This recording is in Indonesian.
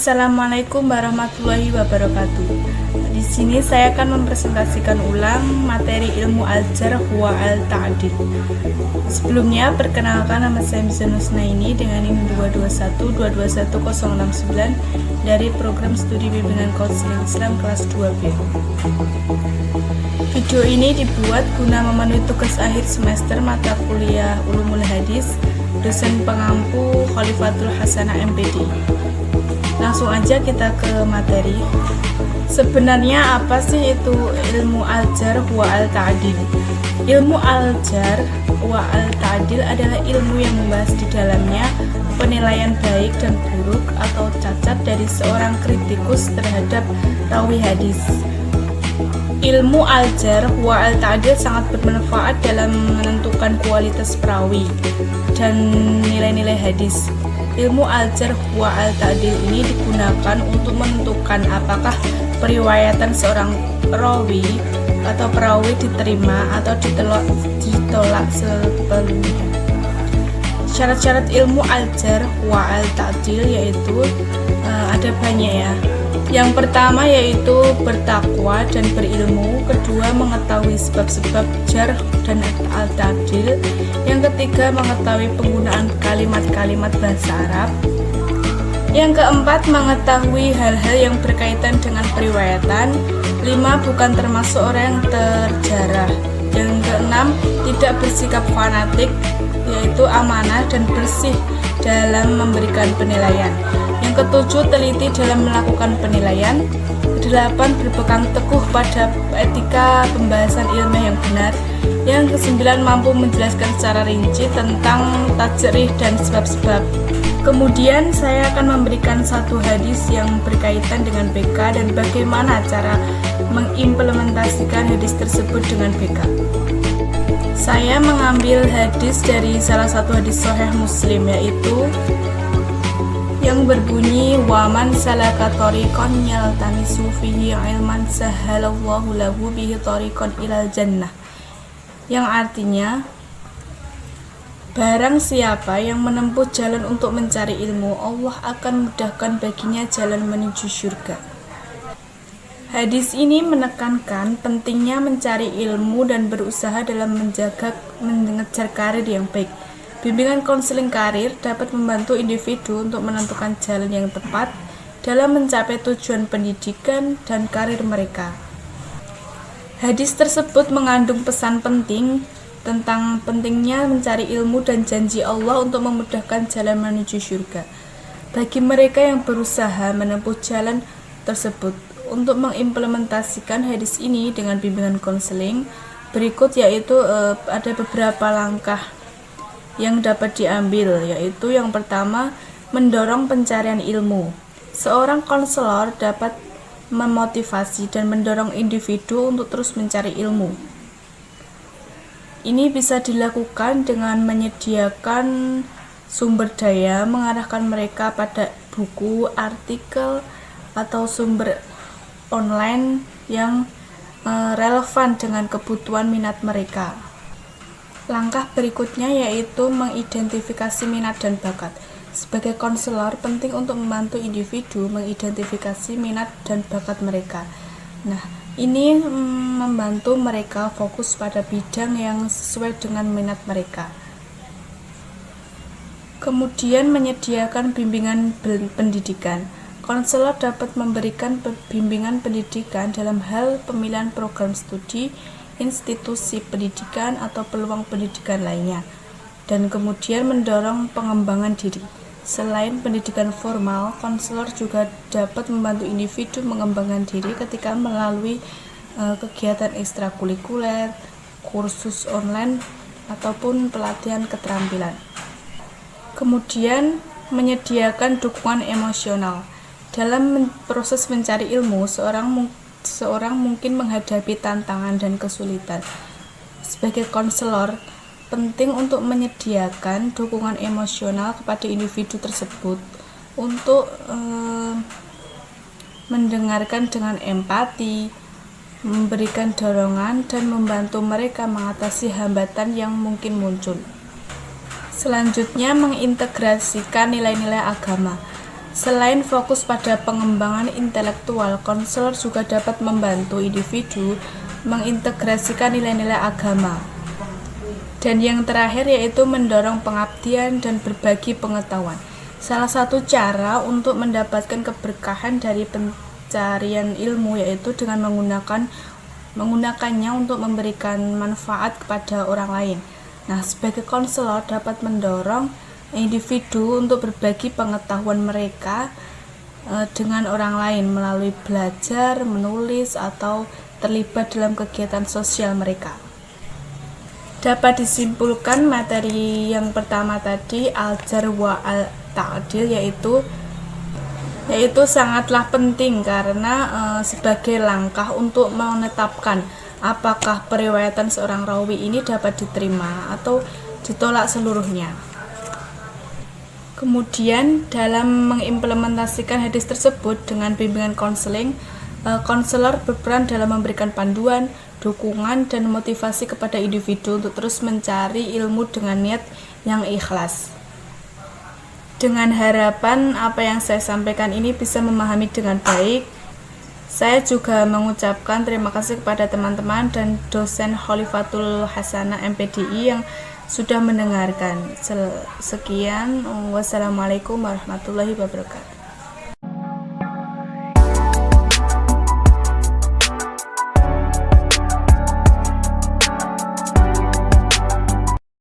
Assalamualaikum warahmatullahi wabarakatuh. Di sini saya akan mempresentasikan ulang materi ilmu al-jarh wa al-ta'dil. Sebelumnya, perkenalkan nama saya Mizanul Husnaini dengan NIM 221221069 dari program studi bimbingan konseling Islam kelas 2B. Video ini dibuat guna memenuhi tugas akhir semester mata kuliah Ulumul Hadis dosen pengampu Khalifatul Hasanah MPD. Langsung aja kita ke materi. Sebenarnya apa sih itu ilmu al-jarh wa al-ta'dil? Ilmu al-jarh wa al-ta'dil adalah ilmu yang membahas di dalamnya penilaian baik dan buruk atau cacat dari seorang kritikus terhadap rawi hadis. Ilmu al-jarh wa al-ta'dil sangat bermanfaat dalam menentukan kualitas perawi dan nilai-nilai hadis. Ilmu al-jarh wa al-ta'dil ini digunakan untuk menentukan apakah periwayatan seorang rawi atau perawi diterima atau ditolak sepenuhnya. Syarat-syarat ilmu al-jarh wa al-ta'dil yaitu ada banyak ya. Yang pertama yaitu bertakwa dan berilmu, kedua mengetahui sebab-sebab jarh dan al-ta'dil, yang ketiga mengetahui penggunaan kalimat-kalimat bahasa Arab, yang keempat mengetahui hal-hal yang berkaitan dengan periwayatan, lima bukan termasuk orang yang terjarah, yang keenam tidak bersikap fanatik yaitu amanah dan bersih dalam memberikan penilaian, yang ketujuh teliti dalam melakukan penilaian, kedelapan berpegang teguh pada etika pembahasan ilmiah yang benar, yang kesembilan mampu menjelaskan secara rinci tentang tajrih dan sebab-sebab. Kemudian saya akan memberikan satu hadis yang berkaitan dengan BK dan bagaimana cara mengimplementasikan hadis tersebut dengan BK. Saya mengambil hadis dari salah satu hadis Sahih Muslim, yaitu yang berbunyi waman salaka tariqan yaltamisu fihi ilman sahhalallahu lahu bihi tariqan ilal jannah, yang artinya barang siapa yang menempuh jalan untuk mencari ilmu, Allah akan mudahkan baginya jalan menuju surga. Hadis ini menekankan pentingnya mencari ilmu dan berusaha dalam mengejar karir yang baik. Bimbingan konseling karir dapat membantu individu untuk menentukan jalan yang tepat dalam mencapai tujuan pendidikan dan karir mereka. Hadis tersebut mengandung pesan penting tentang pentingnya mencari ilmu dan janji Allah untuk memudahkan jalan menuju surga bagi mereka yang berusaha menempuh jalan tersebut. Untuk mengimplementasikan hadis ini dengan bimbingan konseling berikut, yaitu ada beberapa langkah yang dapat diambil, yaitu yang pertama, mendorong pencarian ilmu. Seorang konselor dapat memotivasi dan mendorong individu untuk terus mencari ilmu. Ini bisa dilakukan dengan menyediakan sumber daya, mengarahkan mereka pada buku, artikel, atau sumber online yang relevan dengan kebutuhan minat mereka. Langkah berikutnya yaitu mengidentifikasi minat dan bakat. Sebagai konselor, penting untuk membantu individu mengidentifikasi minat dan bakat mereka. Nah, ini membantu mereka fokus pada bidang yang sesuai dengan minat mereka. Kemudian menyediakan bimbingan pendidikan. Konselor dapat memberikan bimbingan pendidikan dalam hal pemilihan program studi, institusi pendidikan, atau peluang pendidikan lainnya, dan kemudian mendorong pengembangan diri. Selain pendidikan formal, konselor juga dapat membantu individu mengembangkan diri ketika melalui kegiatan ekstrakurikuler, kursus online, ataupun pelatihan keterampilan. Kemudian menyediakan dukungan emosional. Dalam proses mencari ilmu, seorang mungkin menghadapi tantangan dan kesulitan. Sebagai konselor, penting untuk menyediakan dukungan emosional kepada individu tersebut untuk mendengarkan dengan empati, memberikan dorongan, dan membantu mereka mengatasi hambatan yang mungkin muncul. Selanjutnya, mengintegrasikan nilai-nilai agama. Selain fokus pada pengembangan intelektual, konselor juga dapat membantu individu mengintegrasikan nilai-nilai agama. Dan yang terakhir yaitu mendorong pengabdian dan berbagi pengetahuan. Salah satu cara untuk mendapatkan keberkahan dari pencarian ilmu yaitu dengan menggunakannya untuk memberikan manfaat kepada orang lain. Nah, sebagai konselor dapat mendorong individu untuk berbagi pengetahuan mereka dengan orang lain melalui belajar, menulis, atau terlibat dalam kegiatan sosial mereka. Dapat disimpulkan materi yang pertama tadi, al-jar wa al-ta'dil, yaitu sangatlah penting karena sebagai langkah untuk menetapkan apakah periwayatan seorang rawi ini dapat diterima atau ditolak seluruhnya. Kemudian dalam mengimplementasikan hadis tersebut dengan bimbingan konseling, konselor berperan dalam memberikan panduan, dukungan, dan motivasi kepada individu untuk terus mencari ilmu dengan niat yang ikhlas. Dengan harapan apa yang saya sampaikan ini bisa memahami dengan baik, saya juga mengucapkan terima kasih kepada teman-teman dan dosen Khalifatul Hasanah MPDI yang sudah mendengarkan. Sekian, wassalamualaikum warahmatullahi wabarakatuh.